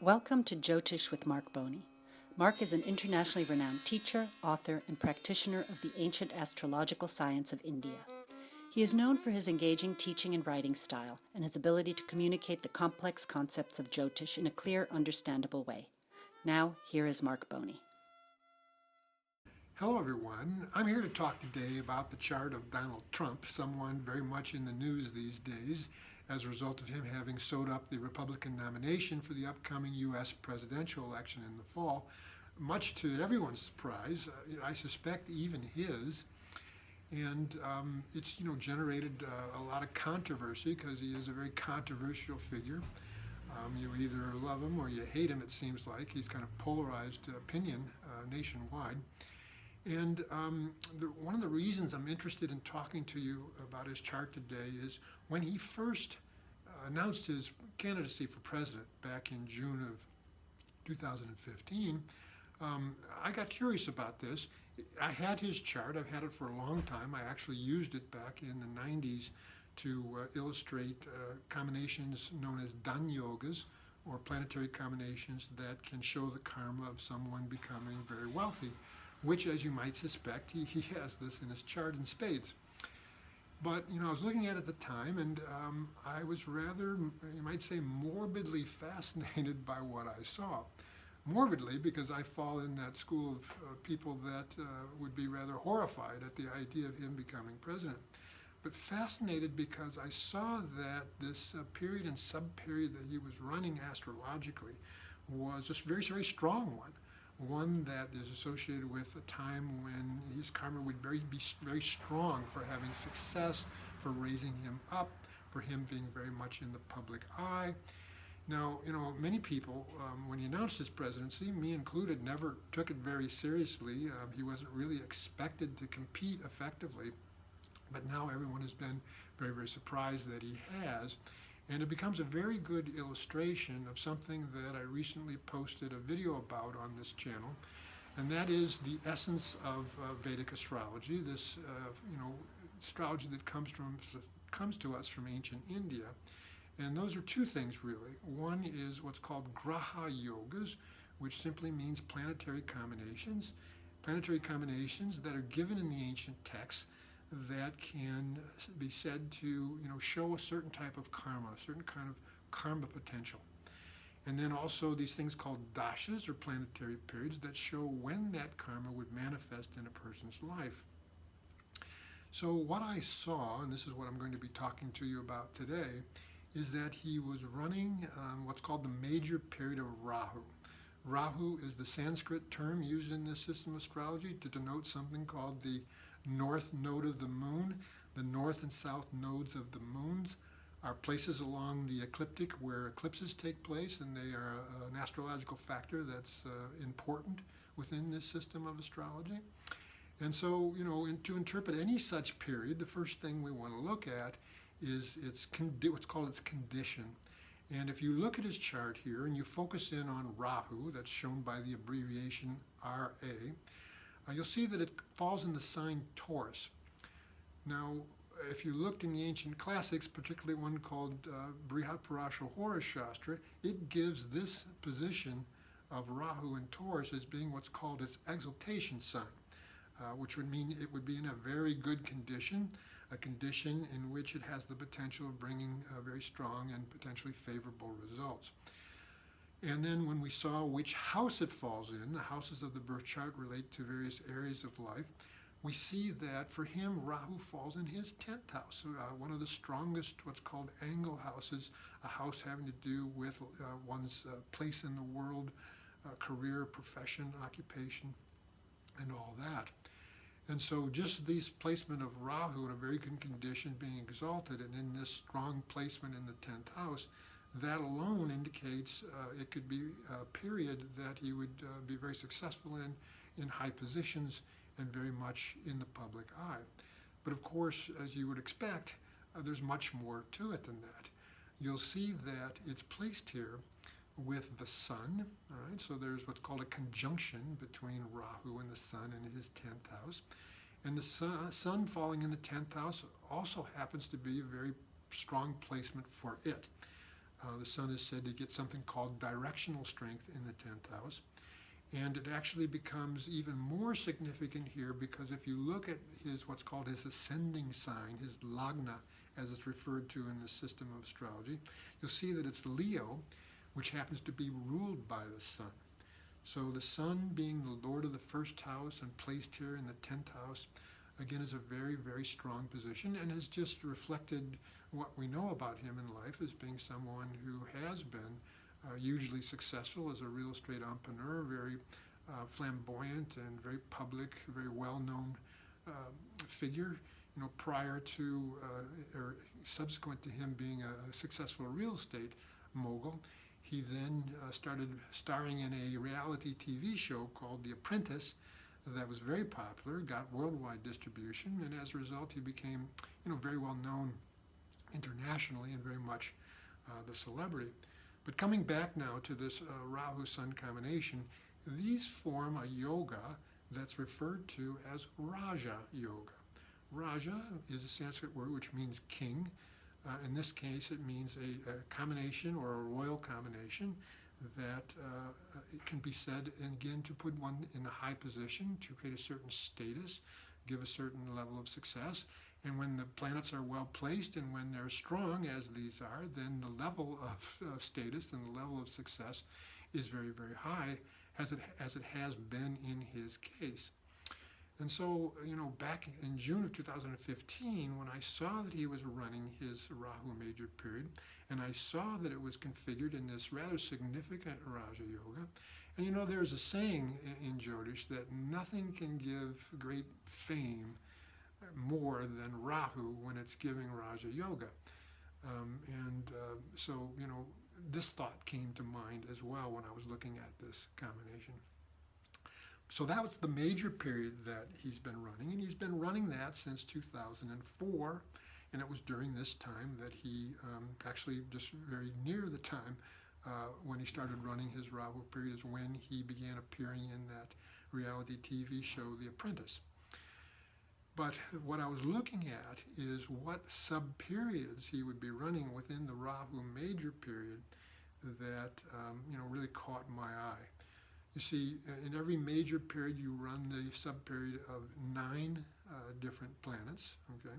Welcome to Jyotish with Marc Boney. Marc is an internationally renowned teacher, author, and practitioner of the ancient astrological science of India. He is known for his engaging teaching and writing style and his ability to communicate the complex concepts of Jyotish in a clear, understandable way. Now, here is Marc Boney. Hello, everyone. I'm here to talk today about the chart of Donald Trump, someone very much in the news these days as a result of him having sewed up the Republican nomination for the upcoming U.S. presidential election in the fall, much to everyone's surprise, I suspect even his. And it's generated a lot of controversy because he is a very controversial figure. You either love him or you hate him, it seems like. He's kind of polarized opinion nationwide. And one of the reasons I'm interested in talking to you about his chart today is when he first announced his candidacy for president back in June of 2015, I got curious about this. I had his chart. I've had it for a long time. I actually used it back in the 90s to illustrate combinations known as Dan yogas, or planetary combinations that can show the karma of someone becoming very wealthy, which, as you might suspect, he has this in his chart in spades. But, I was looking at it at the time, and I was rather, you might say, morbidly fascinated by what I saw. Morbidly, because I fall in that school of people that would be rather horrified at the idea of him becoming president. But fascinated because I saw that this period and sub-period that he was running astrologically was just very, very strong one that is associated with a time when his karma would be very strong for having success, for raising him up, for him being very much in the public eye. Now, many people, when he announced his presidency, me included, never took it very seriously. He wasn't really expected to compete effectively, but now everyone has been very, very surprised that he has. And it becomes a very good illustration of something that I recently posted a video about on this channel, and that is the essence of Vedic astrology, this astrology that comes to us from ancient India. And those are two things really. One is what's called graha yogas, which simply means planetary combinations that are given in the ancient texts that can be said to show a certain type of karma, a certain kind of karma potential. And then also these things called dashas, or planetary periods, that show when that karma would manifest in a person's life. So what I saw, and this is what I'm going to be talking to you about today, is that he was running what's called the major period of Rahu. Rahu is the Sanskrit term used in this system of astrology to denote something called the north node of the moon. The north and south nodes of the moons are places along the ecliptic where eclipses take place, and they are an astrological factor that's important within this system of astrology. And so, to interpret any such period, the first thing we want to look at is what's called its condition. And if you look at his chart here and you focus in on Rahu, that's shown by the abbreviation RA, you'll see that it falls in the sign Taurus. Now, if you looked in the ancient classics, particularly one called Brihadarashtra Hora Shastra, it gives this position of Rahu in Taurus as being what's called its exaltation sign, which would mean it would be in a very good condition, a condition in which it has the potential of bringing very strong and potentially favorable results. And then when we saw which house it falls in, the houses of the birth chart relate to various areas of life, we see that for him, Rahu falls in his 10th house, one of the strongest, what's called angle houses, a house having to do with one's place in the world, career, profession, occupation, and all that. And so just this placement of Rahu in a very good condition, being exalted, and in this strong placement in the 10th house, that alone indicates it could be a period that he would be very successful in high positions and very much in the public eye. But of course, as you would expect, there's much more to it than that. You'll see that it's placed here with the sun, all right? So there's what's called a conjunction between Rahu and the sun in his 10th house. And the sun falling in the 10th house also happens to be a very strong placement for it. The sun is said to get something called directional strength in the 10th house. And it actually becomes even more significant here because if you look at what's called his ascending sign, his lagna, as it's referred to in the system of astrology, you'll see that it's Leo, which happens to be ruled by the sun. So the sun being the lord of the first house and placed here in the 10th house, again, is a very, very strong position and has just reflected what we know about him in life as being someone who has been hugely successful as a real estate entrepreneur, very flamboyant and very public, very well-known figure. Prior to or subsequent to him being a successful real estate mogul, he then started starring in a reality TV show called The Apprentice that was very popular, got worldwide distribution, and as a result he became very well known internationally and very much the celebrity. But coming back now to this Rahu-Sun combination, these form a yoga that's referred to as Raja Yoga. Raja is a Sanskrit word which means king. In this case, it means a combination or a royal combination that it can be said, and again, to put one in a high position, to create a certain status, give a certain level of success. And when the planets are well placed and when they're strong, as these are, then the level of status and the level of success is very, very high, as it has been in his case. And so, back in June of 2015, when I saw that he was running his Rahu major period, and I saw that it was configured in this rather significant Raja Yoga, and there's a saying in Jyotish that nothing can give great fame more than Rahu when it's giving Raja Yoga. So, this thought came to mind as well when I was looking at this combination. So that was the major period that he's been running, and he's been running that since 2004, and it was during this time that he, actually just very near the time when he started running his Rahu period is when he began appearing in that reality TV show, The Apprentice. But what I was looking at is what sub-periods he would be running within the Rahu major period that really caught my eye. You see, in every major period you run the sub-period of 9 different planets, okay?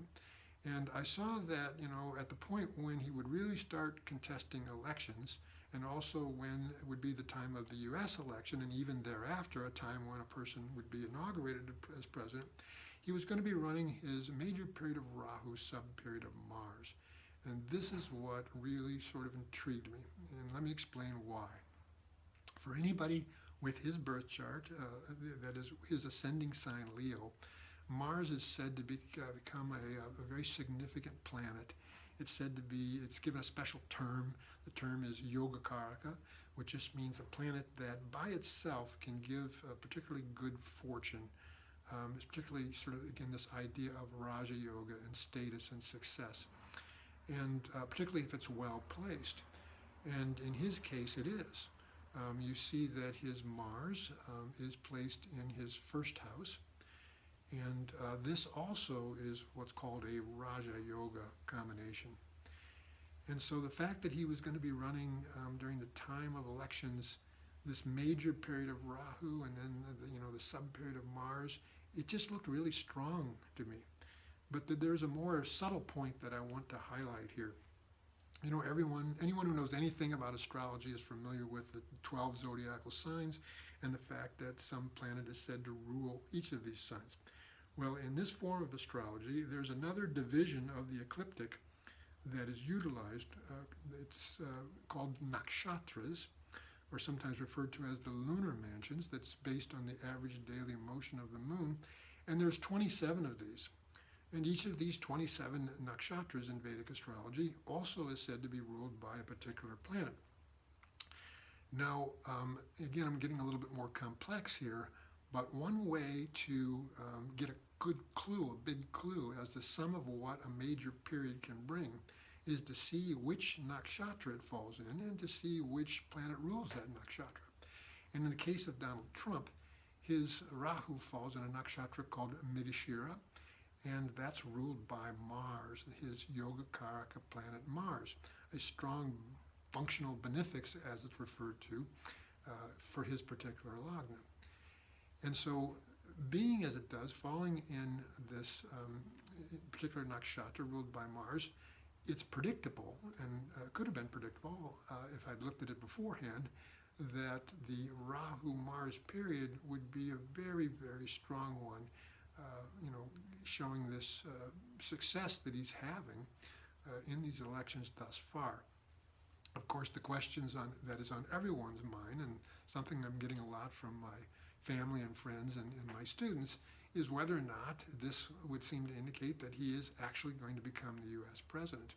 And I saw that, at the point when he would really start contesting elections, and also when it would be the time of the US election, and even thereafter, a time when a person would be inaugurated as president, he was going to be running his major period of Rahu, sub-period of Mars. And this is what really sort of intrigued me. And let me explain why. For anybody with his birth chart, that is his ascending sign Leo, Mars is said to become a very significant planet. It's said to be, it's given a special term. The term is Yogakaraka, which just means a planet that by itself can give a particularly good fortune. It's particularly sort of, again, this idea of Raja Yoga and status and success. And particularly if it's well placed. And in his case, it is. You see that his Mars is placed in his first house. And this also is what's called a Raja Yoga combination. And so the fact that he was going to be running during the time of elections, this major period of Rahu and then the sub-period of Mars, it just looked really strong to me. But there's a more subtle point that I want to highlight here. Anyone who knows anything about astrology is familiar with the 12 zodiacal signs and the fact that some planet is said to rule each of these signs. Well, in this form of astrology, there's another division of the ecliptic that is utilized. It's called Nakshatras, or sometimes referred to as the lunar mansions, that's based on the average daily motion of the moon. And there's 27 of these. And each of these 27 nakshatras in Vedic astrology also is said to be ruled by a particular planet. Now, again, I'm getting a little bit more complex here, but one way to get a good clue, a big clue, as to some of what a major period can bring is to see which nakshatra it falls in and to see which planet rules that nakshatra. And in the case of Donald Trump, his Rahu falls in a nakshatra called Mrigashira, and that's ruled by Mars, his Yogakaraka planet Mars, a strong functional benefics, as it's referred to, for his particular lagna. And so, being as it does, falling in this particular nakshatra ruled by Mars, it's predictable, and could have been predictable if I'd looked at it beforehand, that the Rahu-Mars period would be a very, very strong one, showing this success that he's having in these elections thus far. Of course, the questions that is on everyone's mind, and something I'm getting a lot from my family and friends and my students, is whether or not this would seem to indicate that he is actually going to become the U.S. president.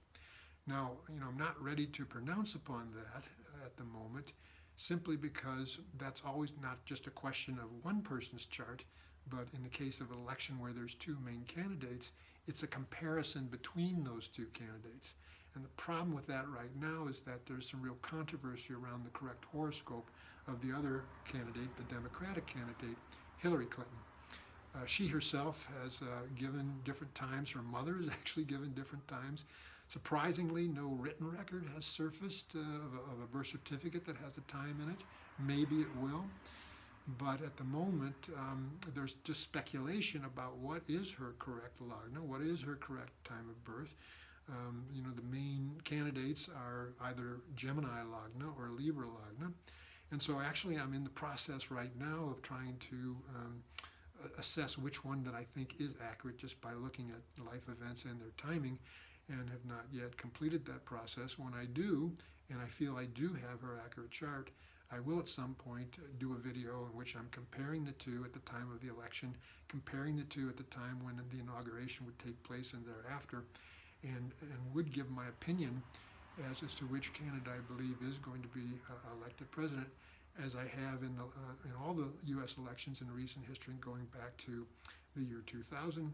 Now, I'm not ready to pronounce upon that at the moment, simply because that's always not just a question of one person's chart, but in the case of an election where there's two main candidates, it's a comparison between those two candidates. And the problem with that right now is that there's some real controversy around the correct horoscope of the other candidate, the Democratic candidate, Hillary Clinton. She herself has given different times. Her mother has actually given different times. Surprisingly, no written record has surfaced of a birth certificate that has a time in it. Maybe it will. But at the moment, there's just speculation about what is her correct lagna, what is her correct time of birth. The main candidates are either Gemini lagna or Libra lagna. And so actually I'm in the process right now of trying to assess which one that I think is accurate just by looking at life events and their timing, and have not yet completed that process. When I do, and I feel I do have her accurate chart, I will at some point do a video in which I'm comparing the two at the time of the election, comparing the two at the time when the inauguration would take place and thereafter, and would give my opinion as to which candidate I believe is going to be elected president, as I have in all the U.S. elections in recent history, going back to the year 2000,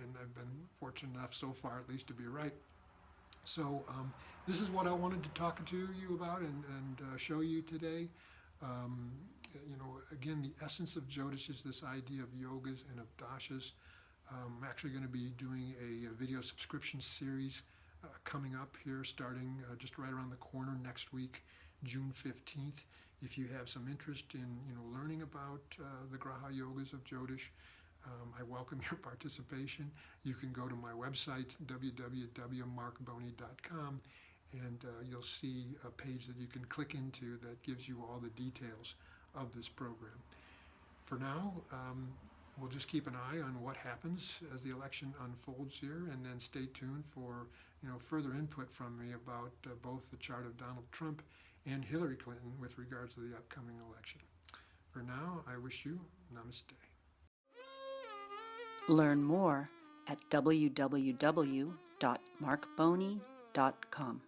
and I've been fortunate enough so far at least to be right. So this is what I wanted to talk to you about and show you today. Again, the essence of Jyotish is this idea of yogas and of dashas. I'm actually going to be doing a video subscription series coming up here, starting just right around the corner next week, June 15th. If you have some interest in learning about the Graha Yogas of Jyotish, I welcome your participation. You can go to my website, www.marcboney.com, and you'll see a page that you can click into that gives you all the details of this program. For now, we'll just keep an eye on what happens as the election unfolds here, and then stay tuned for further input from me about both the chart of Donald Trump and Hillary Clinton with regards to the upcoming election. For now, I wish you namaste. Learn more at www.marcboney.com.